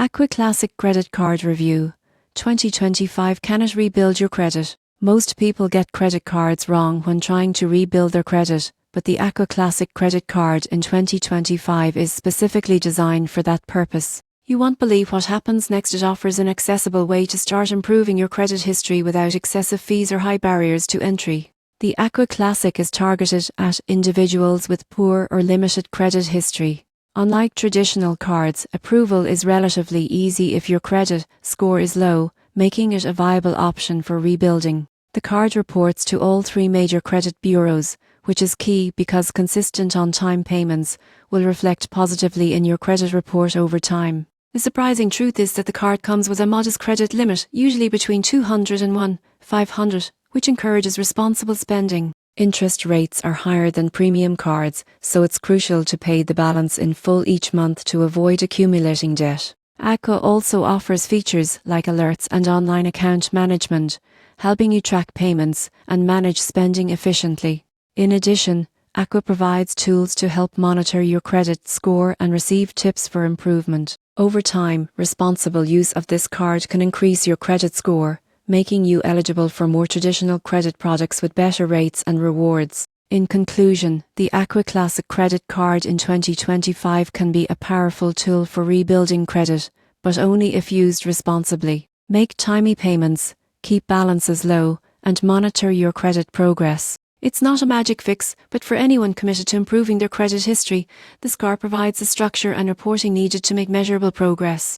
Aqua Classic Credit Card Review 2025. Can it rebuild your credit? Most people get credit cards wrong when trying to rebuild their credit, but the Aqua Classic Credit Card in 2025 is specifically designed for that purpose. You won't believe what happens next. It offers an accessible way to start improving your credit history without excessive fees or high barriers to entry. The Aqua Classic is targeted at individuals with poor or limited credit history. Unlike traditional cards, approval is relatively easy if your credit score is low, making it a viable option for rebuilding. The card reports to all three major credit bureaus, which is key because consistent on-time payments will reflect positively in your credit report over time. The surprising truth is that the card comes with a modest credit limit, usually between $200 and $500, which encourages responsible spending. Interest rates are higher than premium cards, so it's crucial to pay the balance in full each month to avoid accumulating debt. Aqua also offers features like alerts and online account management, helping you track payments and manage spending efficiently. In addition, Aqua provides tools to help monitor your credit score and receive tips for improvement. Over time, responsible use of this card can increase your credit score, making you eligible for more traditional credit products with better rates and rewards. In conclusion, the Aqua Classic Credit Card in 2025 can be a powerful tool for rebuilding credit, but only if used responsibly. Make timely payments, keep balances low, and monitor your credit progress. It's not a magic fix, but for anyone committed to improving their credit history, this card provides the structure and reporting needed to make measurable progress.